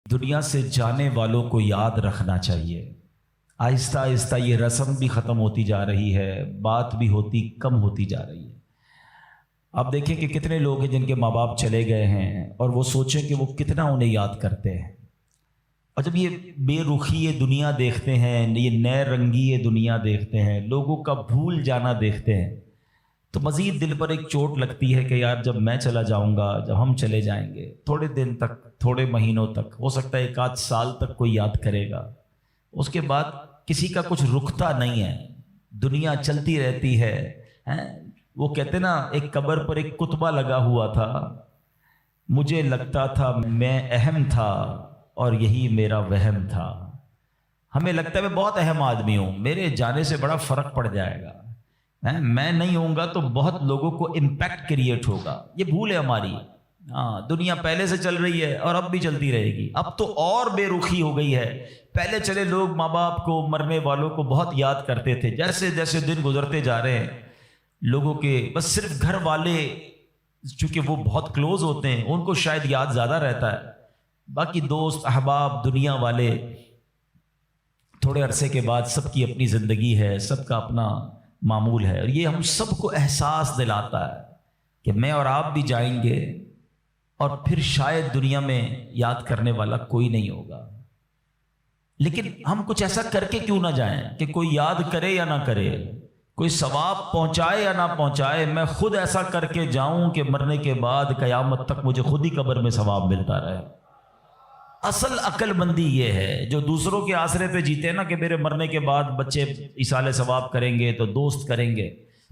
دنیا سے جانے والوں کو یاد رکھنا چاہیے۔ آہستہ آہستہ یہ رسم بھی ختم ہوتی جا رہی ہے، بات بھی کم ہوتی جا رہی ہے۔ آپ دیکھیں کہ کتنے لوگ ہیں جن کے ماں باپ چلے گئے ہیں اور وہ سوچیں کہ وہ کتنا انہیں یاد کرتے ہیں، اور جب یہ بے رخی یہ دنیا دیکھتے ہیں، یہ نئے رنگی یہ دنیا دیکھتے ہیں، لوگوں کا بھول جانا دیکھتے ہیں، تو مزید دل پر ایک چوٹ لگتی ہے کہ یار جب میں چلا جاؤں گا، جب ہم چلے جائیں گے، تھوڑے دن تک، تھوڑے مہینوں تک، ہو سکتا ہے ایک آدھ سال تک کوئی یاد کرے گا، اس کے بعد کسی کا کچھ رکتا نہیں ہے، دنیا چلتی رہتی ہے۔ وہ کہتے نا، ایک قبر پر ایک کتبہ لگا ہوا تھا، مجھے لگتا تھا میں اہم تھا اور یہی میرا وہم تھا۔ ہمیں لگتا ہے میں بہت اہم آدمی ہوں، میرے جانے سے بڑا فرق پڑ جائے گا، میں نہیں ہوں گا تو بہت لوگوں کو امپیکٹ کریٹ ہوگا۔ یہ بھول ہے ہماری۔ دنیا پہلے سے چل رہی ہے اور اب بھی چلتی رہے گی۔ اب تو اور بے رخی ہو گئی ہے۔ پہلے چلے لوگ ماں باپ کو، مرنے والوں کو بہت یاد کرتے تھے، جیسے جیسے دن گزرتے جا رہے ہیں لوگوں کے بس صرف گھر والے، چونکہ وہ بہت کلوز ہوتے ہیں، ان کو شاید یاد زیادہ رہتا ہے، باقی دوست احباب دنیا والے تھوڑے عرصے کے بعد سب کی اپنی زندگی ہے، سب کا اپنا معمول ہے، اور یہ ہم سب کو احساس دلاتا ہے کہ میں اور آپ بھی جائیں گے، اور پھر شاید دنیا میں یاد کرنے والا کوئی نہیں ہوگا۔ لیکن ہم کچھ ایسا کر کے کیوں نہ جائیں کہ کوئی یاد کرے یا نہ کرے، کوئی ثواب پہنچائے یا نہ پہنچائے، میں خود ایسا کر کے جاؤں کہ مرنے کے بعد قیامت تک مجھے خود ہی قبر میں ثواب ملتا رہے۔ اصل عقل مندی یہ ہے، جو دوسروں کے آسرے پہ جیتے ہیں نا، کہ میرے مرنے کے بعد بچے ایصال ثواب کریں گے تو دوست کریں گے۔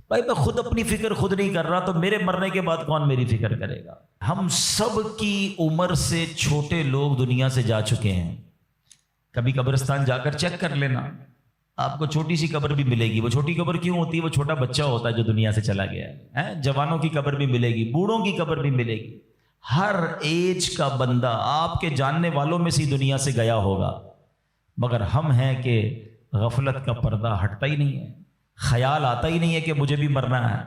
بھائی میں خود اپنی فکر خود نہیں کر رہا تو میرے مرنے کے بعد کون میری فکر کرے گا؟ ہم سب کی عمر سے چھوٹے لوگ دنیا سے جا چکے ہیں۔ کبھی قبرستان جا کر چیک کر لینا، آپ کو چھوٹی سی قبر بھی ملے گی۔ وہ چھوٹی قبر کیوں ہوتی ہے؟ وہ چھوٹا بچہ ہوتا ہے جو دنیا سے چلا گیا ہے۔ جوانوں کی قبر بھی ملے گی، بوڑھوں کی قبر بھی ملے گی۔ ہر ایج کا بندہ آپ کے جاننے والوں میں سے دنیا سے گیا ہوگا، مگر ہم ہیں کہ غفلت کا پردہ ہٹتا ہی نہیں ہے، خیال آتا ہی نہیں ہے کہ مجھے بھی مرنا ہے۔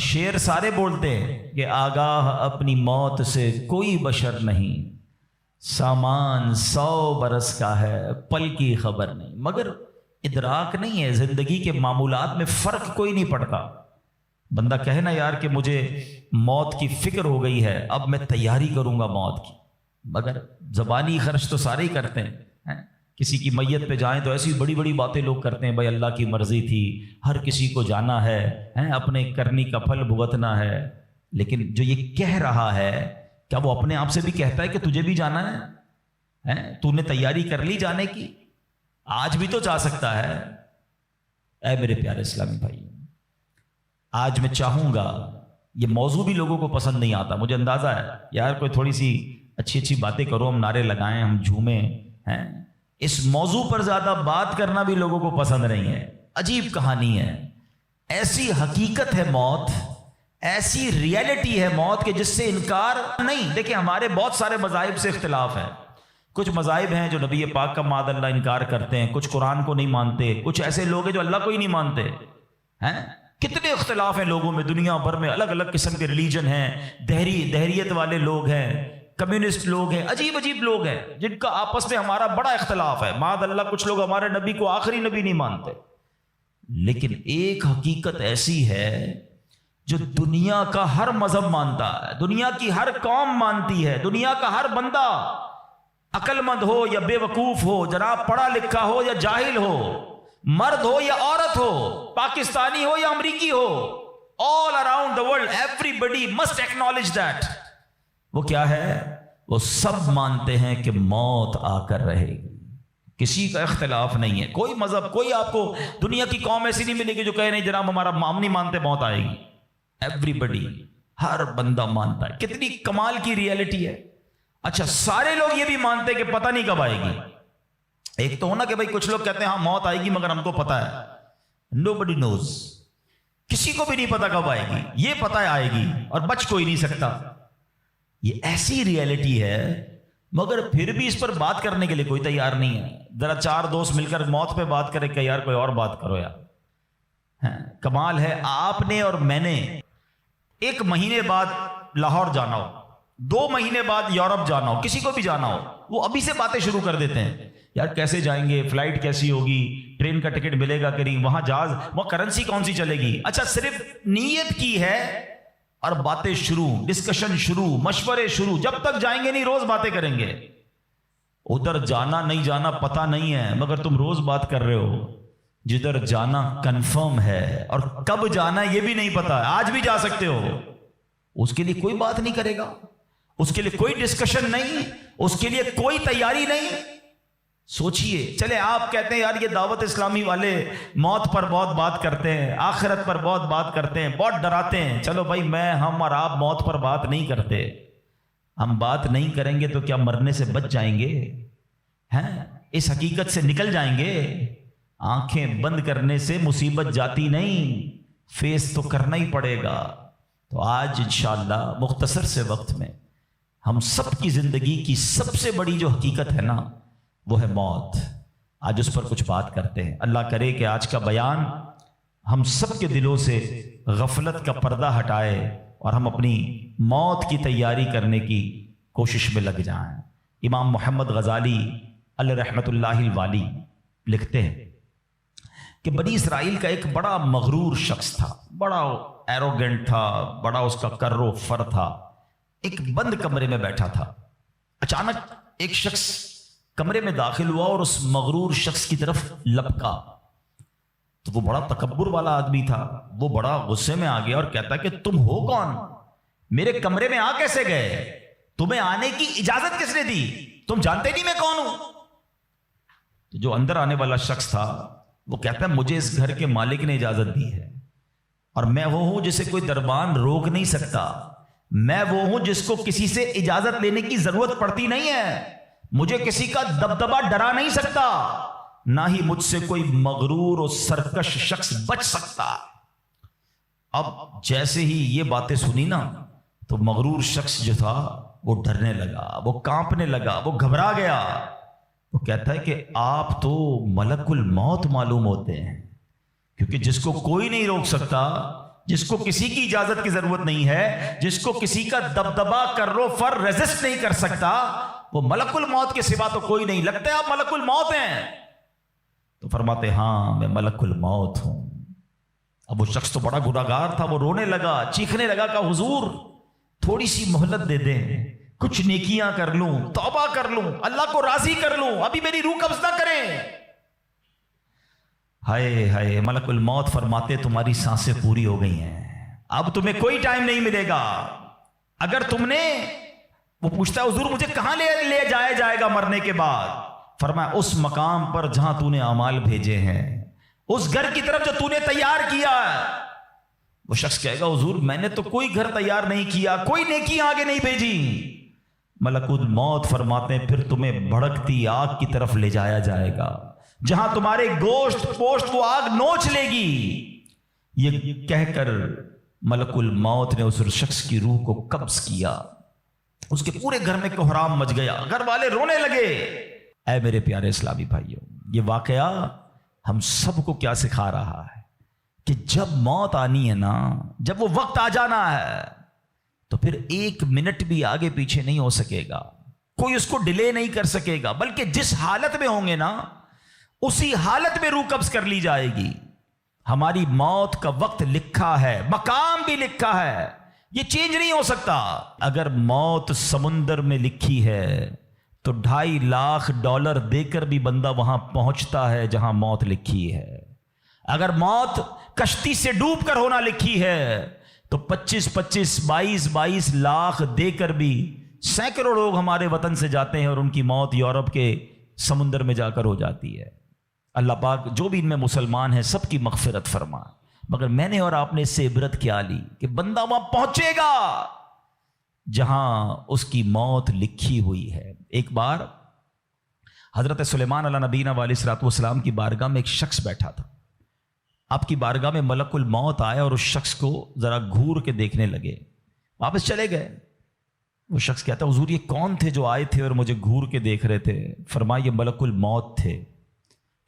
شعر سارے بولتے ہیں کہ آگاہ اپنی موت سے کوئی بشر نہیں، سامان 100 برس کا ہے پل کی خبر نہیں، مگر ادراک نہیں ہے، زندگی کے معمولات میں فرق کوئی نہیں پڑتا۔ بندہ کہے نا یار کہ مجھے موت کی فکر ہو گئی ہے، اب میں تیاری کروں گا موت کی، مگر زبانی خرچ تو سارے ہی کرتے ہیں۔ کسی کی میت پہ جائیں تو ایسی بڑی بڑی باتیں لوگ کرتے ہیں، بھائی اللہ کی مرضی تھی، ہر کسی کو جانا ہے، اپنے کرنی کا پھل بھگتنا ہے۔ لیکن جو یہ کہہ رہا ہے، کیا وہ اپنے آپ سے بھی کہتا ہے کہ تجھے بھی جانا ہے؟ تو نے تیاری کر لی جانے کی؟ آج بھی تو جا سکتا ہے۔ اے میرے پیارے اسلامی بھائی، آج میں چاہوں گا، یہ موضوع بھی لوگوں کو پسند نہیں آتا، مجھے اندازہ ہے، یار کوئی تھوڑی سی اچھی اچھی باتیں کرو، ہم نعرے لگائیں، ہم جھومیں، اس موضوع پر زیادہ بات کرنا بھی لوگوں کو پسند نہیں ہے۔ عجیب کہانی ہے، ایسی حقیقت ہے موت، ایسی ریئلٹی ہے موت کہ جس سے انکار نہیں۔ دیکھیں ہمارے بہت سارے مذاہب سے اختلاف ہے، کچھ مذاہب ہیں جو نبی پاک کا معاذ اللہ انکار کرتے ہیں، کچھ قرآن کو نہیں مانتے، کچھ ایسے لوگ ہیں جو اللہ کو ہی نہیں مانتے ہیں۔ کتنے اختلاف ہیں لوگوں میں، دنیا بھر میں الگ الگ قسم کے ریلیجن ہیں، دہریت والے لوگ ہیں، کمیونسٹ لوگ ہیں، عجیب عجیب لوگ ہیں جن کا آپس میں ہمارا بڑا اختلاف ہے۔ معاذ اللہ کچھ لوگ ہمارے نبی کو آخری نبی نہیں مانتے، لیکن ایک حقیقت ایسی ہے جو دنیا کا ہر مذہب مانتا ہے، دنیا کی ہر قوم مانتی ہے، دنیا کا ہر بندہ، عقل مند ہو یا بے وقوف ہو، جناب پڑھا لکھا ہو یا جاہل ہو، مرد ہو یا عورت ہو، پاکستانی ہو یا امریکی ہو، all around the world everybody must acknowledge that۔ وہ کیا ہے؟ وہ سب مانتے ہیں کہ موت آ کر رہے گی، کسی کا اختلاف نہیں ہے۔ کوئی مذہب، کوئی آپ کو دنیا کی قوم ایسی نہیں ملے گی جو کہے نہیں جناب ہمارا ہم نہیں مانتے موت آئے گی۔ ایوریبڈی، ہر بندہ مانتا ہے۔ کتنی کمال کی ریئلٹی ہے۔ اچھا، سارے لوگ یہ بھی مانتے کہ پتہ نہیں کب آئے گی۔ ایک تو ہونا کہ بھائی کچھ لوگ کہتے ہیں ہاں موت آئے گی مگر ہم کو پتہ ہے، nobody knows، کسی کو بھی نہیں پتا کب آئے گی، یہ پتہ ہے آئے گی اور بچ کوئی نہیں سکتا۔ یہ ایسی ریئلٹی ہے، مگر پھر بھی اس پر بات کرنے کے لیے کوئی تیار نہیں ہے۔ ذرا 4 دوست مل کر موت پہ بات کرے کہ یار کوئی اور بات کرو یار۔ کمال ہے، آپ نے اور میں نے 1 مہینے بعد لاہور جانا ہو، 2 مہینے بعد یورپ جانا ہو، کسی کو بھی جانا ہو، وہ ابھی سے باتیں شروع کر دیتے ہیں، یار کیسے جائیں گے، فلائٹ کیسی ہوگی، ٹرین کا ٹکٹ ملے گا کہ نہیں، وہاں جہاز، وہ کرنسی کون سی چلے گی۔ اچھا صرف نیت کی ہے اور باتیں شروع، ڈسکشن شروع، مشورے شروع، جب تک جائیں گے نہیں روز باتیں کریں گے۔ ادھر جانا نہیں جانا پتہ نہیں ہے، مگر تم روز بات کر رہے ہو۔ جدھر جانا کنفرم ہے اور کب جانا یہ بھی نہیں پتا، آج بھی جا سکتے ہو، اس کے لیے کوئی بات نہیں کرے گا، اس کے لیے کوئی ڈسکشن نہیں، اس کے لیے کوئی تیاری نہیں۔ سوچئے، چلے آپ کہتے ہیں یار یہ دعوت اسلامی والے موت پر بہت بات کرتے ہیں، آخرت پر بہت بات کرتے ہیں، بہت ڈراتے ہیں، چلو بھائی ہم اور آپ موت پر بات نہیں کرتے، ہم بات نہیں کریں گے تو کیا مرنے سے بچ جائیں گے؟ ہیں اس حقیقت سے نکل جائیں گے؟ آنکھیں بند کرنے سے مصیبت جاتی نہیں، فیس تو کرنا ہی پڑے گا۔ تو آج انشاءاللہ مختصر سے وقت میں ہم سب کی زندگی کی سب سے بڑی جو حقیقت ہے نا، وہ ہے موت۔ آج اس پر کچھ بات کرتے ہیں۔ اللہ کرے کہ آج کا بیان ہم سب کے دلوں سے غفلت کا پردہ ہٹائے اور ہم اپنی موت کی تیاری کرنے کی کوشش میں لگ جائیں۔ امام محمد غزالی علیہ رحمۃ اللہ الوالی لکھتے ہیں کہ بنی اسرائیل کا ایک بڑا مغرور شخص تھا، بڑا ایروگنٹ تھا، بڑا اس کا کر و فر تھا۔ ایک بند کمرے میں بیٹھا تھا، اچانک ایک شخص کمرے میں داخل ہوا اور اس مغرور شخص کی طرف لپکا، تو وہ بڑا تکبر والا آدمی تھا، وہ بڑا غصے میں آ گیا اور کہتا کہ تم ہو کون؟ میرے کمرے میں آ کیسے گئے؟ تمہیں آنے کی اجازت کس نے دی؟ تم جانتے نہیں میں کون ہوں؟ تو جو اندر آنے والا شخص تھا وہ کہتا ہے مجھے اس گھر کے مالک نے اجازت دی ہے، اور میں وہ ہوں جسے کوئی دربان روک نہیں سکتا، میں وہ ہوں جس کو کسی سے اجازت لینے کی ضرورت پڑتی نہیں ہے، مجھے کسی کا دبدبا ڈرا نہیں سکتا، نہ ہی مجھ سے کوئی مغرور اور سرکش شخص بچ سکتا۔ اب جیسے ہی یہ باتیں سنی نا تو مغرور شخص جو تھا وہ ڈرنے لگا، وہ کانپنے لگا، وہ گھبرا گیا۔ وہ کہتا ہے کہ آپ تو ملک الموت معلوم ہوتے ہیں، کیونکہ جس کو کوئی نہیں روک سکتا، جس کو کسی کی اجازت کی ضرورت نہیں ہے، جس کو کسی کا دبدبا کرو فر ریزسٹ نہیں کر سکتا، وہ ملک الموت کے سوا تو کوئی نہیں۔ لگتا ہے آپ ملک الموت ہیں؟ تو فرماتے ہاں میں ملک الموت ہوں۔ اب وہ شخص تو بڑا گناہگار تھا، وہ رونے لگا، چیخنے لگا کہ حضور تھوڑی سی مہلت دے دیں، کچھ نیکیاں کر لوں، توبہ کر لوں، اللہ کو راضی کر لوں، ابھی میری روح قبض نہ کریں۔ ہائے ہائے، ملک الموت فرماتے تمہاری سانسیں پوری ہو گئی ہیں، اب تمہیں کوئی ٹائم نہیں ملے گا۔ اگر تم نے، وہ پوچھتا ہے حضور مجھے کہاں لے جایا جائے گا مرنے کے بعد؟ فرمایا اس مقام پر جہاں تو نے اعمال بھیجے ہیں، اس گھر کی طرف جو تو نے تیار کیا ہے۔ وہ شخص کہے گا حضور میں نے تو کوئی گھر تیار نہیں کیا، کوئی نیکی آگے نہیں بھیجی۔ ملک الموت فرماتے ہیں پھر تمہیں بھڑکتی آگ کی طرف لے جایا جائے گا، جہاں تمہارے گوشت پوشت وہ آگ نوچ لے گی۔ یہ کہہ کر ملک الموت نے اس شخص کی روح کو قبض کیا، اس کے پورے گھر میں کوہرام مچ گیا، گھر والے رونے لگے۔ اے میرے پیارے اسلامی بھائیوں، یہ واقعہ ہم سب کو کیا سکھا رہا ہے کہ جب موت آنی ہے نا، جب وہ وقت آ جانا ہے تو پھر 1 منٹ بھی آگے پیچھے نہیں ہو سکے گا، کوئی اس کو ڈیلے نہیں کر سکے گا، بلکہ جس حالت میں ہوں گے نا اسی حالت میں روح قبض کر لی جائے گی۔ ہماری موت کا وقت لکھا ہے، مقام بھی لکھا ہے، یہ چینج نہیں ہو سکتا۔ اگر موت سمندر میں لکھی ہے تو $2.5 لاکھ دے کر بھی بندہ وہاں پہنچتا ہے جہاں موت لکھی ہے۔ اگر موت کشتی سے ڈوب کر ہونا لکھی ہے تو 22 لاکھ دے کر بھی سینکڑوں لوگ ہمارے وطن سے جاتے ہیں اور ان کی موت یورپ کے سمندر میں جا کر ہو جاتی ہے۔ اللہ پاک جو بھی ان میں مسلمان ہیں سب کی مغفرت فرما، مگر میں نے اور آپ نے اس سے عبرت کیا لی کہ بندہ وہاں پہنچے گا جہاں اس کی موت لکھی ہوئی ہے۔ ایک بار حضرت سلیمان علیہ نبینا علیہ الصلوۃ والسلام کی بارگاہ میں ایک شخص بیٹھا تھا۔ آپ کی بارگاہ میں ملک الموت آیا اور اس شخص کو ذرا گھور کے دیکھنے لگے، واپس چلے گئے۔ وہ شخص کہتا حضور یہ کون تھے جو آئے تھے اور مجھے گھور کے دیکھ رہے تھے؟ فرمایا یہ ملک الموت تھے۔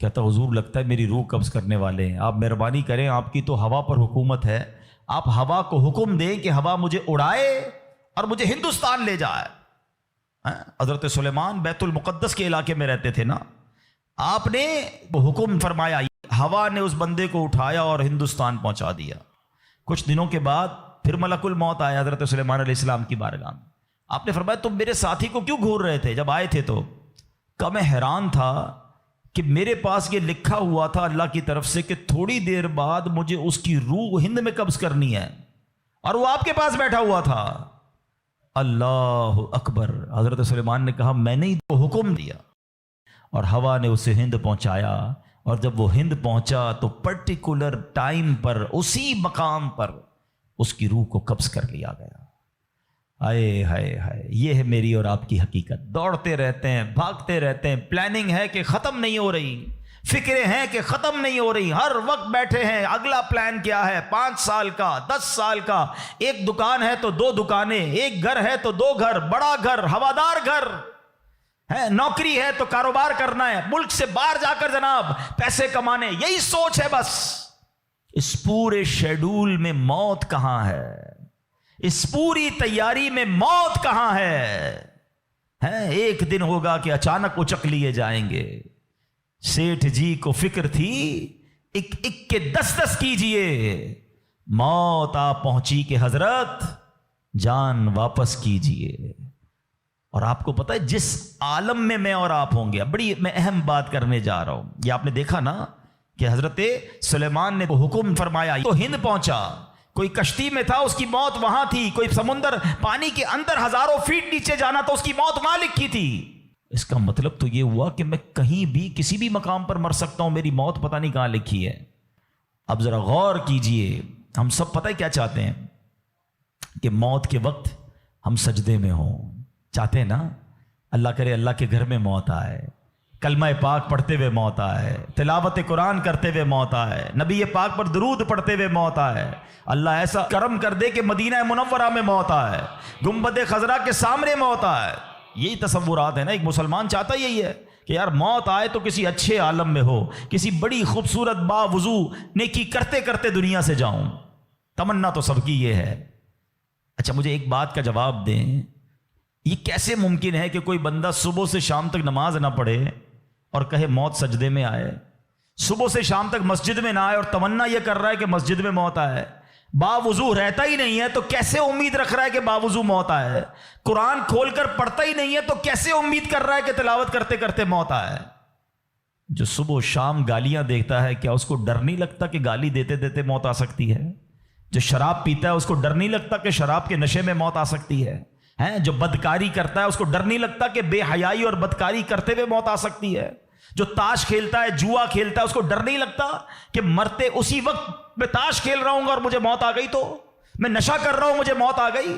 کہتا حضور لگتا ہے میری روح قبض کرنے والے ہیں، آپ مہربانی کریں، آپ کی تو ہوا پر حکومت ہے، آپ ہوا کو حکم دیں کہ ہوا مجھے اڑائے اور مجھے ہندوستان لے جائے. حضرت سلیمان بیت المقدس کے علاقے میں رہتے تھے نا. آپ نے حکم فرمایا, ہوا نے اس بندے کو اٹھایا اور ہندوستان پہنچا دیا. کچھ دنوں کے بعد پھر ملک الموت آیا حضرت سلیمان علیہ السلام کی بارگاہ میں. آپ نے فرمایا تم میرے ساتھی کو کیوں گھور رہے تھے جب آئے تھے تو؟ کہ میں حیران تھا کہ میرے پاس یہ لکھا ہوا تھا اللہ کی طرف سے کہ تھوڑی دیر بعد مجھے اس کی روح ہند میں قبض کرنی ہے, اور وہ آپ کے پاس بیٹھا ہوا تھا. اللہ اکبر. حضرت سلیمان نے کہا میں نے ہی تو حکم دیا, اور ہوا نے اسے ہند پہنچایا. اور جب وہ ہند پہنچا تو پرٹیکولر ٹائم پر اسی مقام پر اس کی روح کو قبض کر لیا گیا. ہائے ہائے ہائے, یہ ہے میری اور آپ کی حقیقت. دوڑتے رہتے ہیں, بھاگتے رہتے ہیں, پلاننگ ہے کہ ختم نہیں ہو رہی, فکریں ہیں کہ ختم نہیں ہو رہی, ہر وقت بیٹھے ہیں اگلا پلان کیا ہے, 5 سال کا, 10 سال کا. ایک دکان ہے تو 2 دکانیں, ایک گھر ہے تو 2 گھر, بڑا گھر, ہوادار گھر ہے, نوکری ہے تو کاروبار کرنا ہے, ملک سے باہر جا کر جناب پیسے کمانے, یہی سوچ ہے بس. اس پورے شیڈول میں موت کہاں ہے؟ اس پوری تیاری میں موت کہاں ہے؟ ایک دن ہوگا کہ اچانک اچک لیے جائیں گے. سیٹھ جی کو فکر تھی ایک ایک کے 10 کیجئے, موت آ پہنچی کہ حضرت جان واپس کیجئے. اور آپ کو پتا ہے جس عالم میں میں اور آپ ہوں گے, بڑی میں اہم بات کرنے جا رہا ہوں. یہ آپ نے دیکھا نا کہ حضرت سلیمان نے حکم فرمایا تو ہند پہنچا. کوئی کشتی میں تھا, اس کی موت وہاں تھی. کوئی سمندر پانی کے اندر ہزاروں فیٹ نیچے جانا تو اس کی موت وہاں لکھی تھی. اس کا مطلب تو یہ ہوا کہ میں کہیں بھی کسی بھی مقام پر مر سکتا ہوں, میری موت پتہ نہیں کہاں لکھی ہے. اب ذرا غور کیجئے, ہم سب پتہ ہے کیا چاہتے ہیں کہ موت کے وقت ہم سجدے میں ہوں. چاہتے ہیں نا, اللہ کرے اللہ کے گھر میں موت آئے, کلمہ پاک پڑھتے ہوئے موت آئے, تلاوت قرآن کرتے ہوئے موت آئے, نبی پاک پر درود پڑھتے ہوئے موت آئے. اللہ ایسا کرم کر دے کہ مدینہ منورہ میں موت آئے, گنبد خضرا کے سامنے موت آئے. یہی تصورات ہیں نا, ایک مسلمان چاہتا یہی ہے کہ یار موت آئے تو کسی اچھے عالم میں ہو, کسی بڑی خوبصورت باوضو نیکی کرتے کرتے دنیا سے جاؤں. تمنا تو سب کی یہ ہے. اچھا مجھے ایک بات کا جواب دیں, یہ کیسے ممکن ہے کہ کوئی بندہ صبح سے شام تک نماز نہ پڑھے اور کہے موت سجدے میں آئے, صبح سے شام تک مسجد میں نہ آئے اور تمنا یہ کر رہا ہے کہ مسجد میں موت آئے, باوضو رہتا ہی نہیں ہے تو کیسے امید رکھ رہا ہے کہ باوضو موت آئے, قرآن کھول کر پڑھتا ہی نہیں ہے تو کیسے امید کر رہا ہے کہ تلاوت کرتے کرتے موت آئے. جو صبح و شام گالیاں دیکھتا ہے, کیا اس کو ڈر نہیں لگتا کہ گالی دیتے دیتے موت آ سکتی ہے؟ جو شراب پیتا ہے اس کو ڈر نہیں لگتا کہ شراب کے نشے میں موت آ سکتی ہے؟ جو بدکاری کرتا ہے اس کو ڈر نہیں لگتا کہ بے حیائی اور بدکاری کرتے ہوئے موت آ سکتی ہے؟ جو تاش کھیلتا ہے, جوا کھیلتا ہے, اس کو ڈر نہیں لگتا کہ مرتے اسی وقت میں تاش کھیل رہا ہوں اور مجھے موت آ گئی, تو میں نشہ کر رہا ہوں مجھے موت آ گئی,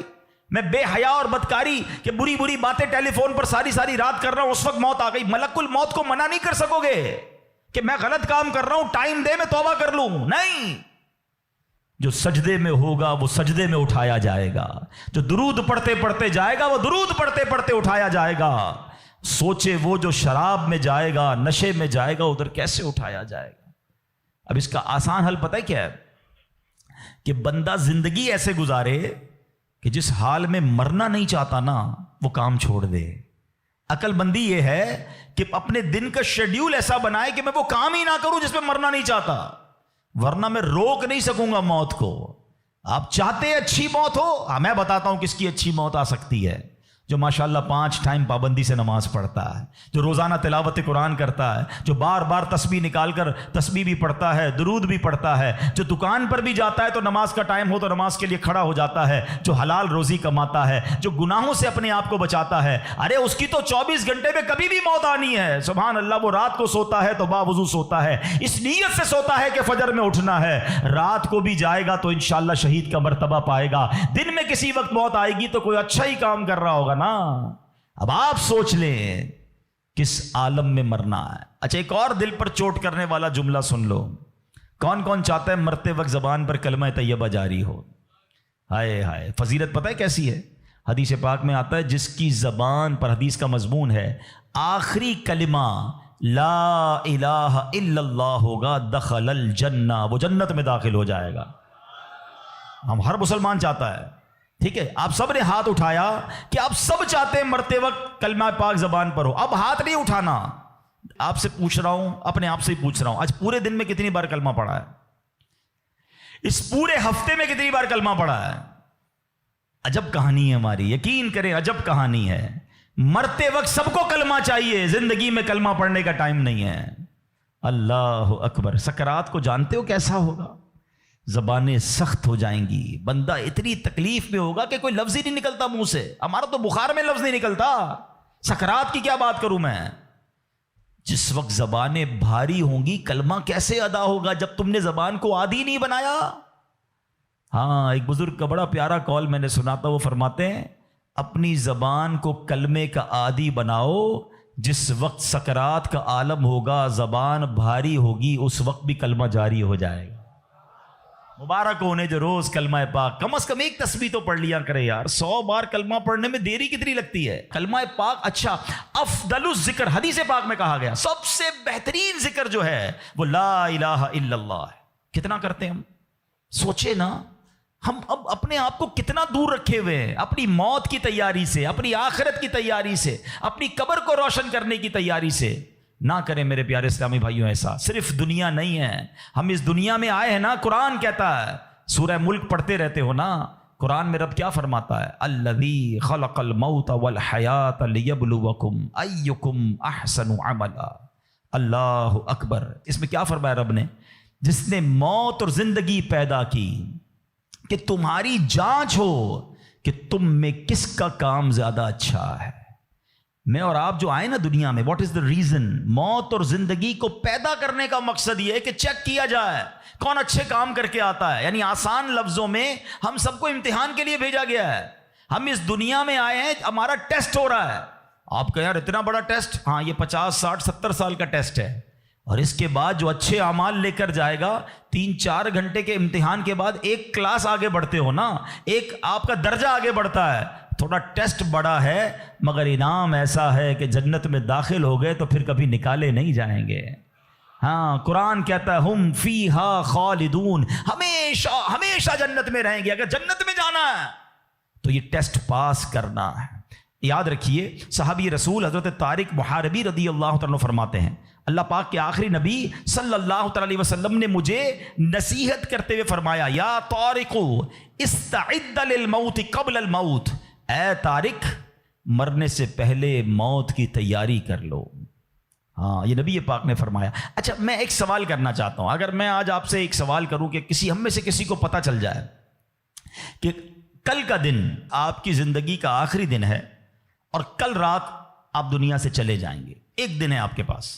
میں بے حیا اور بدکاری کہ بری بری باتیں ٹیلی فون پر ساری رات کر رہا ہوں اس وقت موت آ گئی. ملک الموت کو منع نہیں کر سکو گے کہ میں غلط کام کر رہا ہوں, ٹائم دے میں توبہ کر لوں. نہیں, جو سجدے میں ہوگا وہ سجدے میں اٹھایا جائے گا, جو درود پڑھتے پڑھتے جائے گا وہ درود پڑھتے پڑھتے اٹھایا جائے گا. سوچے وہ جو شراب میں جائے گا, نشے میں جائے گا, ادھر کیسے اٹھایا جائے گا؟ اب اس کا آسان حل پتہ ہے کیا ہے؟ کہ بندہ زندگی ایسے گزارے کہ جس حال میں مرنا نہیں چاہتا نا وہ کام چھوڑ دے. عقل بندی یہ ہے کہ اپنے دن کا شیڈیول ایسا بنائے کہ میں وہ کام ہی نہ کروں جس میں مرنا نہیں چاہتا, ورنہ میں روک نہیں سکوں گا موت کو. آپ چاہتے ہیں اچھی موت ہو؟ میں بتاتا ہوں کس کی اچھی موت آ سکتی ہے. جو ماشاءاللہ 5 ٹائم پابندی سے نماز پڑھتا ہے, جو روزانہ تلاوت قرآن کرتا ہے, جو بار بار تسبیح نکال کر تسبیح بھی پڑھتا ہے, درود بھی پڑھتا ہے, جو دکان پر بھی جاتا ہے تو نماز کا ٹائم ہو تو نماز کے لیے کھڑا ہو جاتا ہے, جو حلال روزی کماتا ہے, جو گناہوں سے اپنے آپ کو بچاتا ہے. ارے اس کی تو 24 گھنٹے میں کبھی بھی موت آنی ہے. سبحان اللہ, وہ رات کو سوتا ہے تو باوضو سوتا ہے, اس نیت سے سوتا ہے کہ فجر میں اٹھنا ہے. رات کو بھی جائے گا تو انشاءاللہ شہید کا مرتبہ پائے گا. دن میں کسی وقت موت آئے گی تو کوئی اچھا ہی کام کر رہا ہوگا نا. اب آپ سوچ لیں کس عالم میں مرنا ہے. اچھا ایک اور دل پر چوٹ کرنے والا جملہ سن لو. کون کون چاہتا ہے مرتے وقت زبان پر کلمہ طیبہ جاری ہو؟ ہائے ہائے, فضیلت پتہ ہے کیسی ہے؟ حدیث پاک میں آتا ہے جس کی زبان پر, حدیث کا مضمون ہے, آخری کلمہ لا الہ الا اللہ ہوگا, دخل الجنہ, وہ جنت میں داخل ہو جائے گا. ہر مسلمان چاہتا ہے, ٹھیک ہے, آپ سب نے ہاتھ اٹھایا کہ آپ سب چاہتے ہیں مرتے وقت کلمہ پاک زبان پر ہو. اب ہاتھ نہیں اٹھانا, آپ سے پوچھ رہا ہوں, اپنے آپ سے ہی پوچھ رہا ہوں, آج پورے دن میں کتنی بار کلمہ پڑھا ہے؟ اس پورے ہفتے میں کتنی بار کلمہ پڑھا ہے؟ عجب کہانی ہے ہماری, یقین کریں عجب کہانی ہے. مرتے وقت سب کو کلمہ چاہیے, زندگی میں کلمہ پڑھنے کا ٹائم نہیں ہے. اللہ اکبر. سکرات کو جانتے ہو کیسا ہوگا؟ زبانیں سخت ہو جائیں گی, بندہ اتنی تکلیف میں ہوگا کہ کوئی لفظ ہی نہیں نکلتا منہ سے. ہمارا تو بخار میں لفظ نہیں نکلتا, سکرات کی کیا بات کروں میں. جس وقت زبانیں بھاری ہوں گی کلمہ کیسے ادا ہوگا جب تم نے زبان کو عادی نہیں بنایا. ہاں, ایک بزرگ کا بڑا پیارا کال میں نے سنا تھا, وہ فرماتے ہیں اپنی زبان کو کلمے کا عادی بناؤ, جس وقت سکرات کا عالم ہوگا زبان بھاری ہوگی اس وقت بھی کلمہ جاری ہو جائے گا. مبارک ہونے جو روز کلمہ پاک کم از کم ایک تسبیح تو پڑھ لیا کرے یار. 100 بار کلمہ پڑھنے میں دیری کتنی لگتی ہے. کلمہ پاک اچھا, افضل الذکر حدیث پاک میں کہا گیا سب سے بہترین ذکر جو ہے وہ لا الہ الا اللہ ہے. کتنا کرتے ہیں ہم؟ سوچے نا, ہم اب اپنے آپ کو کتنا دور رکھے ہوئے ہیں اپنی موت کی تیاری سے, اپنی آخرت کی تیاری سے, اپنی قبر کو روشن کرنے کی تیاری سے. نہ کریں میرے پیارے اسلامی بھائیوں ایسا. صرف دنیا نہیں ہے, ہم اس دنیا میں آئے ہیں نا. قرآن کہتا ہے, سورہ ملک پڑھتے رہتے ہو نا, قرآن میں رب کیا فرماتا ہے؟ الذی خلق الموت والحیات لیبلوکم ایکم احسن عملا. اللہ اکبر. اس میں کیا فرمایا رب نے؟ جس نے موت اور زندگی پیدا کی کہ تمہاری جانچ ہو کہ تم میں کس کا کام زیادہ اچھا ہے. میں اور آپ جو آئے نا دنیا میں, واٹ از دا ریزن؟ موت اور زندگی کو پیدا کرنے کا مقصد یہ ہے کہ چیک کیا جائے کون اچھے کام کر کے آتا ہے. یعنی آسان لفظوں میں ہم سب کو امتحان کے لیے بھیجا گیا ہے. ہم اس دنیا میں آئے ہیں, ہمارا ٹیسٹ ہو رہا ہے. آپ کہیں یار اتنا بڑا ٹیسٹ؟ ہاں, یہ 50 60 70 سال کا ٹیسٹ ہے. اور اس کے بعد جو اچھے اعمال لے کر جائے گا, 3-4 گھنٹے کے امتحان کے بعد ایک کلاس آگے بڑھتے ہو نا, ایک آپ کا درجہ آگے بڑھتا ہے. تھوڑا ٹیسٹ بڑا ہے مگر انعام ایسا ہے کہ جنت میں داخل ہو گئے تو پھر کبھی نکالے نہیں جائیں گے. ہاں, قرآن کہتا ہے ہم فیہا خالدون, ہمیشہ ہمیشہ جنت میں رہیں گے. اگر جنت میں جانا ہے تو یہ ٹیسٹ پاس کرنا ہے. یاد رکھیے, صحابی رسول حضرت طارق محاربی رضی اللہ تعالیٰ فرماتے ہیں, اللہ پاک کے آخری نبی صلی اللہ تعالی علیہ وسلم نے مجھے نصیحت کرتے ہوئے فرمایا, یا طارق استعد للموت قبل الموت. اے طارق, مرنے سے پہلے موت کی تیاری کر لو. ہاں, یہ نبی پاک نے فرمایا. اچھا, میں ایک سوال کرنا چاہتا ہوں. اگر میں آج آپ سے ایک سوال کروں کہ ہم میں سے کسی کو پتہ چل جائے کہ کل کا دن آپ کی زندگی کا آخری دن ہے اور کل رات آپ دنیا سے چلے جائیں گے, ایک دن ہے آپ کے پاس,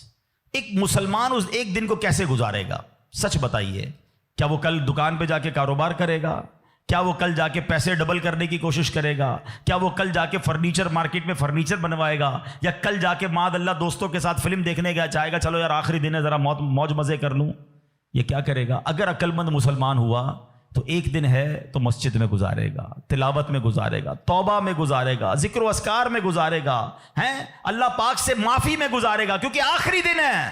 ایک مسلمان اس ایک دن کو کیسے گزارے گا؟ سچ بتائیے. کیا وہ کل دکان پہ جا کے کاروبار کرے گا؟ کیا وہ کل جا کے پیسے ڈبل کرنے کی کوشش کرے گا؟ کیا وہ کل جا کے فرنیچر مارکیٹ میں فرنیچر بنوائے گا؟ یا کل جا کے معاذ اللہ دوستوں کے ساتھ فلم دیکھنے گیا چاہے گا چلو یار آخری دن ہے ذرا موج مزے کر لوں؟ یہ کیا کرے گا؟ اگر عقل مند مسلمان ہوا تو ایک دن ہے تو مسجد میں گزارے گا, تلاوت میں گزارے گا, توبہ میں گزارے گا, ذکر و اذکار میں گزارے گا, ہیں اللہ پاک سے معافی میں گزارے گا, کیونکہ آخری دن ہے.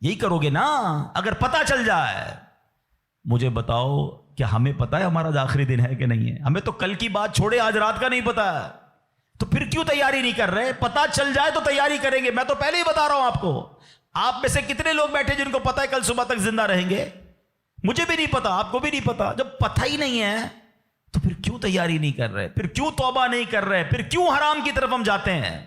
یہی کرو گے نا اگر پتہ چل جائے. مجھے بتاؤ کیا ہمیں پتہ ہے ہمارا آخری دن ہے کہ نہیں ہے؟ ہمیں تو کل کی بات چھوڑے آج رات کا نہیں پتہ ہے, تو پھر کیوں تیاری نہیں کر رہے؟ پتہ چل جائے تو تیاری کریں گے. میں تو پہلے ہی بتا رہا ہوں آپ کو. آپ میں سے کتنے لوگ بیٹھے جن کو پتہ ہے کل صبح تک زندہ رہیں گے؟ مجھے بھی نہیں پتا, آپ کو بھی نہیں پتا. جب پتہ ہی نہیں ہے تو پھر کیوں تیاری نہیں کر رہے؟ پھر کیوں توبہ نہیں کر رہے؟ پھر کیوں حرام کی طرف ہم جاتے ہیں؟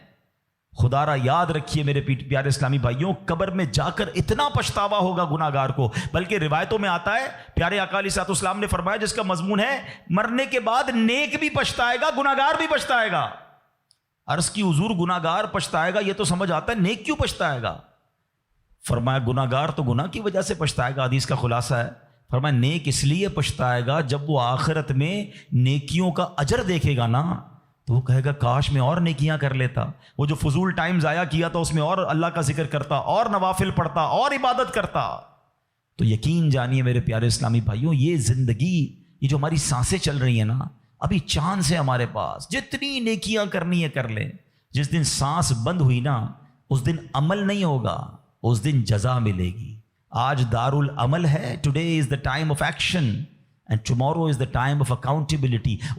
خدا را یاد رکھیے میرے پیارے اسلامی بھائیوں, قبر میں جا کر اتنا پچھتاوا ہوگا گناہگار کو. بلکہ روایتوں میں آتا ہے, پیارے آقا علیہ الصلوۃ والسلام نے فرمایا جس کا مضمون ہے مرنے کے بعد نیک بھی پچھتائے گا, گناہگار بھی پچھتائے گا. عرض کی حضور گناہگار پچھتائے گا, یہ تو سمجھ آتا ہے, نیک کیوں پچھتائے گا؟ فرمایا گناہگار تو گناہ کی وجہ سے پچھتائے گا. حدیث کا خلاصہ ہے. فرمایا نیک اس لیے پچھتائے گا جب وہ آخرت میں نیکیوں کا اجر دیکھے گا نا, تو وہ کہے گا کاش میں اور نیکیاں کر لیتا. وہ جو فضول ٹائم ضائع کیا تھا اس میں اور اللہ کا ذکر کرتا, اور نوافل پڑھتا, اور عبادت کرتا. تو یقین جانیے میرے پیارے اسلامی بھائیوں, یہ زندگی, یہ جو ہماری سانسیں چل رہی ہیں نا, ابھی چاند سے ہمارے پاس, جتنی نیکیاں کرنی ہے کر لیں. جس دن سانس بند ہوئی نا اس دن عمل نہیں ہوگا, اس دن جزا ملے گی. آج دار العمل ہے, today is the time of action, And tomorrow is the time of accountability.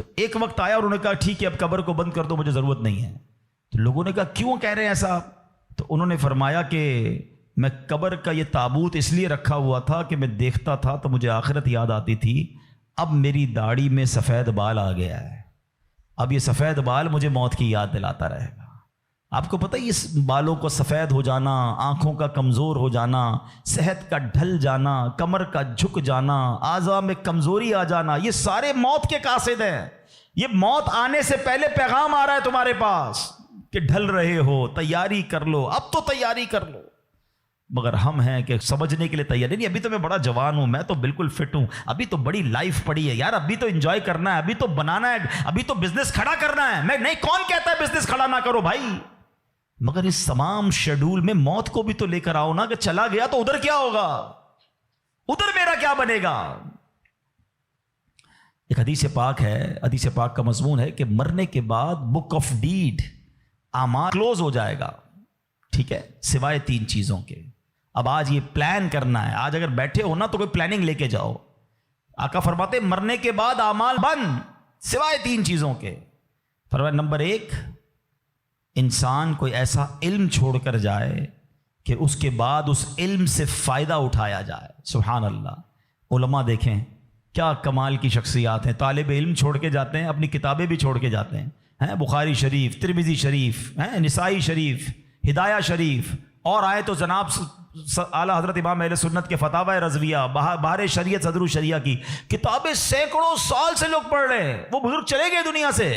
تو ایک وقت آیا اور انہوں نے کہا ٹھیک ہے اب قبر کو بند کر دو، مجھے ضرورت نہیں ہے. تو لوگوں نے کہا کیوں کہہ رہے ہیں ایسا؟ تو انہوں نے فرمایا کہ میں قبر کا یہ تابوت اس لیے رکھا ہوا تھا کہ میں دیکھتا تھا تو مجھے آخرت یاد آتی تھی. اب میری داڑھی میں سفید بال آ گیا ہے، اب یہ سفید بال مجھے موت کی یاد دلاتا رہے گا. آپ کو پتہ ہے اس بالوں کو سفید ہو جانا، آنکھوں کا کمزور ہو جانا، صحت کا ڈھل جانا، کمر کا جھک جانا، اعضاء میں کمزوری آ جانا، یہ سارے موت کے قاصد ہیں. یہ موت آنے سے پہلے پیغام آ رہا ہے تمہارے پاس کہ ڈھل رہے ہو، تیاری کر لو، اب تو تیاری کر لو. مگر ہم ہیں کہ سمجھنے کے لیے تیار نہیں. ابھی تو میں بڑا جوان ہوں، میں تو بالکل فٹ ہوں، ابھی تو بڑی لائف پڑی ہے یار، ابھی تو انجوائے کرنا ہے، ابھی تو بنانا ہے، ابھی تو بزنس کھڑا کرنا ہے. میں نہیں، کون کہتا ہے بزنس کھڑا نہ کرو بھائی؟ مگر اس تمام شیڈول میں موت کو بھی تو لے کر آؤ نا، کہ چلا گیا تو ادھر کیا ہوگا، ادھر میرا کیا بنے گا. ایک حدیث پاک ہے، حدیث پاک کا مضمون ہے کہ مرنے کے بعد بک آف ڈیڈ، اعمال کلوز ہو جائے گا، ٹھیک ہے، سوائے 3 چیزوں کے. اب آج یہ پلان کرنا ہے، آج اگر بیٹھے ہو نا تو کوئی پلاننگ لے کے جاؤ. آقا فرماتے مرنے کے بعد اعمال بند سوائے 3 چیزوں کے. فرمایا نمبر 1، انسان کوئی ایسا علم چھوڑ کر جائے کہ اس کے بعد اس علم سے فائدہ اٹھایا جائے. سبحان اللہ. علماء دیکھیں کیا کمال کی شخصیات ہیں، طالب علم چھوڑ کے جاتے ہیں، اپنی کتابیں بھی چھوڑ کے جاتے ہیں، بخاری شریف، ترمذی شریف، نسائی شریف، ہدایہ شریف، اور آئے تو جناب اعلیٰ حضرت امام اہل سنت کے فتاوی رضویہ، بہار شریعت، صدر الشریعہ کی کتابیں سینکڑوں سال سے لوگ پڑھ رہے ہیں. وہ بزرگ چلے گئے دنیا سے.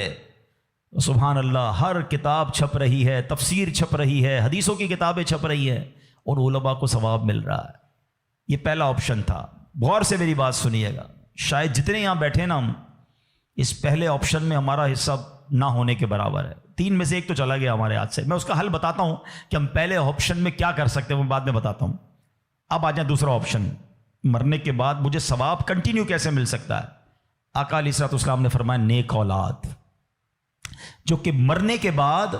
سبحان اللہ. ہر کتاب چھپ رہی ہے، تفسیر چھپ رہی ہے، حدیثوں کی کتابیں چھپ رہی ہے، اور علماء کو ثواب مل رہا ہے. یہ پہلا آپشن تھا. غور سے میری بات سنیے گا. شاید جتنے یہاں بیٹھے نا، ہم اس پہلے آپشن میں ہمارا حصہ نہ ہونے کے برابر ہے. 3 میں سے 1 تو چلا گیا ہمارے ہاتھ سے. میں اس کا حل بتاتا ہوں کہ ہم پہلے آپشن میں کیا کر سکتے ہیں، وہ بعد میں بتاتا ہوں. اب آ جائیں دوسرا آپشن، مرنے کے بعد مجھے ثواب کنٹینیو کیسے مل سکتا ہے. آقا علیہ الصلوۃ والسلام نے فرمایا نیک اولاد جو کہ مرنے کے بعد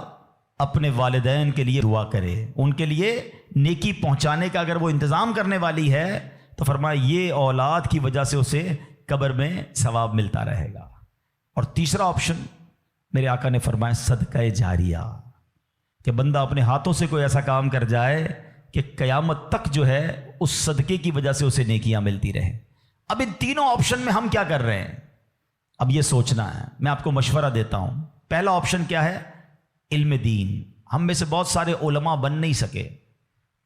اپنے والدین کے لیے دعا کرے، ان کے لیے نیکی پہنچانے کا اگر وہ انتظام کرنے والی ہے تو فرمایا یہ اولاد کی وجہ سے اسے قبر میں ثواب ملتا رہے گا. اور تیسرا آپشن میرے آقا نے فرمایا صدقہ جاریہ، کہ بندہ اپنے ہاتھوں سے کوئی ایسا کام کر جائے کہ قیامت تک جو ہے اس صدقے کی وجہ سے اسے نیکیاں ملتی رہیں. اب ان تینوں آپشن میں ہم کیا کر رہے ہیں، اب یہ سوچنا ہے. میں آپ کو مشورہ دیتا ہوں. پہلا آپشن کیا ہے، علم دین. ہم میں سے بہت سارے علماء بن نہیں سکے،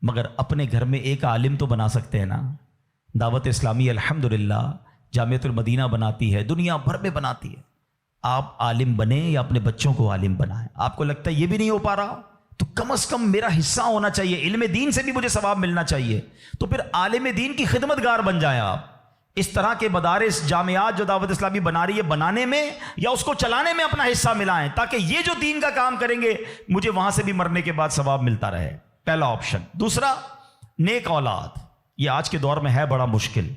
مگر اپنے گھر میں ایک عالم تو بنا سکتے ہیں نا. دعوت اسلامی الحمدللہ جامعۃ المدینہ بناتی ہے، دنیا بھر میں بناتی ہے. آپ عالم بنیں یا اپنے بچوں کو عالم بنائیں. آپ کو لگتا ہے یہ بھی نہیں ہو پا رہا تو کم از کم میرا حصہ ہونا چاہیے، علم دین سے بھی مجھے ثواب ملنا چاہیے. تو پھر عالم دین کی خدمت گار بن جائیں آپ. اس طرح کے مدارس، جامعات جو دعوت اسلامی بنا رہی ہے، بنانے میں یا اس کو چلانے میں اپنا حصہ ملائیں، تاکہ یہ جو دین کا کام کریں گے مجھے وہاں سے بھی مرنے کے بعد ثواب ملتا رہے. پہلا آپشن. دوسرا نیک اولاد. یہ آج کے دور میں ہے بڑا مشکل،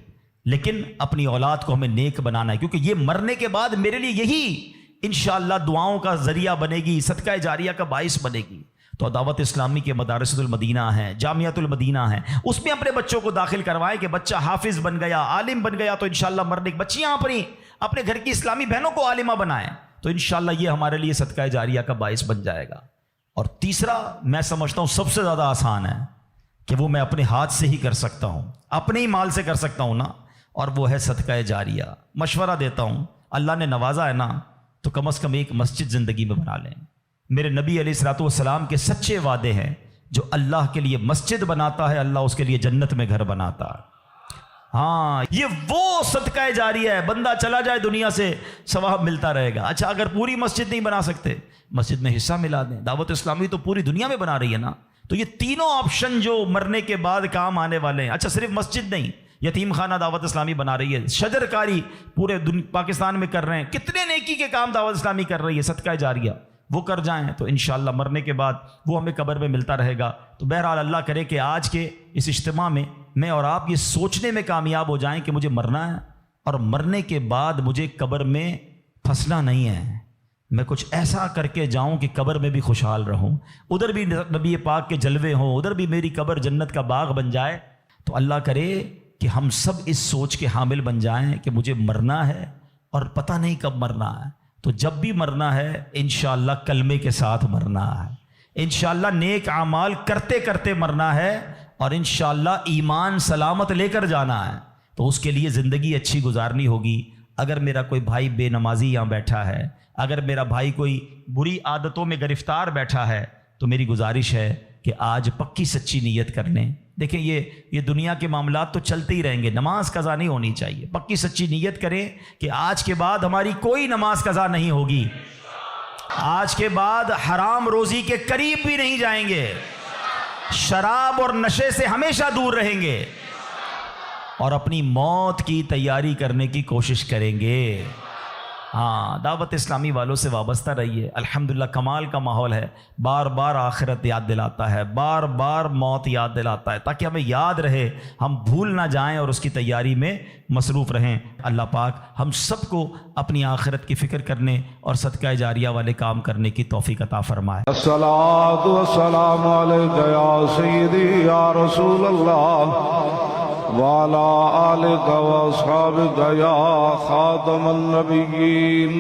لیکن اپنی اولاد کو ہمیں نیک بنانا ہے، کیونکہ یہ مرنے کے بعد میرے لیے یہی انشاءاللہ دعاؤں کا ذریعہ بنے گی، صدقہ جاریہ کا باعث بنے گی. تو دعوت اسلامی کے مدارس المدینہ ہیں، جامعۃ المدینہ ہیں، اس میں اپنے بچوں کو داخل کروائیں کہ بچہ حافظ بن گیا، عالم بن گیا تو انشاءاللہ مرنے کی بچیاں اپنے گھر کی اسلامی بہنوں کو عالمہ بنائیں، تو انشاءاللہ یہ ہمارے لیے صدقہ جاریہ کا باعث بن جائے گا. اور تیسرا میں سمجھتا ہوں سب سے زیادہ آسان ہے کہ وہ میں اپنے ہاتھ سے ہی کر سکتا ہوں، اپنے ہی مال سے کر سکتا ہوں نا، اور وہ ہے صدقہ جاریہ. مشورہ دیتا ہوں، اللہ نے نوازا ہے نا تو کم از کم ایک مسجد زندگی میں بنا لیں. میرے نبی علیہ الصلوۃ والسلام کے سچے وعدے ہیں، جو اللہ کے لیے مسجد بناتا ہے اللہ اس کے لیے جنت میں گھر بناتا ہے. ہاں یہ وہ صدقہ جاریہ ہے، بندہ چلا جائے دنیا سے ثواب ملتا رہے گا. اچھا اگر پوری مسجد نہیں بنا سکتے، مسجد میں حصہ ملا دیں. دعوت اسلامی تو پوری دنیا میں بنا رہی ہے نا. تو یہ تینوں آپشن جو مرنے کے بعد کام آنے والے ہیں. اچھا صرف مسجد نہیں، یتیم خانہ دعوت اسلامی بنا رہی ہے، شجر کاری پورے پاکستان میں کر رہے ہیں، کتنے نیکی کے کام دعوت اسلامی کر رہی ہے. صدقہ جاریہ وہ کر جائیں تو انشاءاللہ مرنے کے بعد وہ ہمیں قبر میں ملتا رہے گا. تو بہرحال اللہ کرے کہ آج کے اس اجتماع میں اور آپ یہ سوچنے میں کامیاب ہو جائیں کہ مجھے مرنا ہے، اور مرنے کے بعد مجھے قبر میں پھنسنا نہیں ہے. میں کچھ ایسا کر کے جاؤں کہ قبر میں بھی خوشحال رہوں، ادھر بھی نبی پاک کے جلوے ہوں، ادھر بھی میری قبر جنت کا باغ بن جائے. تو اللہ کرے کہ ہم سب اس سوچ کے حامل بن جائیں کہ مجھے مرنا ہے اور پتہ نہیں کب مرنا ہے. تو جب بھی مرنا ہے انشاءاللہ کلمے کے ساتھ مرنا ہے, انشاءاللہ نیک اعمال کرتے کرتے مرنا ہے, اور انشاءاللہ ایمان سلامت لے کر جانا ہے. تو اس کے لیے زندگی اچھی گزارنی ہوگی. اگر میرا کوئی بھائی بے نمازی یہاں بیٹھا ہے, اگر میرا بھائی کوئی بری عادتوں میں گرفتار بیٹھا ہے, تو میری گزارش ہے کہ آج پکی سچی نیت کر لیں. دیکھیں یہ دنیا کے معاملات تو چلتے ہی رہیں گے, نماز قضا نہیں ہونی چاہیے. پکی سچی نیت کریں کہ آج کے بعد ہماری کوئی نماز قضا نہیں ہوگی, آج کے بعد حرام روزی کے قریب بھی نہیں جائیں گے, شراب اور نشے سے ہمیشہ دور رہیں گے, اور اپنی موت کی تیاری کرنے کی کوشش کریں گے. ہاں, دعوت اسلامی والوں سے وابستہ رہیے. الحمدللہ کمال کا ماحول ہے, بار بار آخرت یاد دلاتا ہے, بار بار موت یاد دلاتا ہے, تاکہ ہمیں یاد رہے, ہم بھول نہ جائیں اور اس کی تیاری میں مصروف رہیں. اللہ پاک ہم سب کو اپنی آخرت کی فکر کرنے اور صدقہ جاریہ والے کام کرنے کی توفیق عطا فرمائے. الصلاۃ والسلام علیک یا سیدی یا رسول اللہ وعلی آلک و اصحابک یا خاتم النبیین.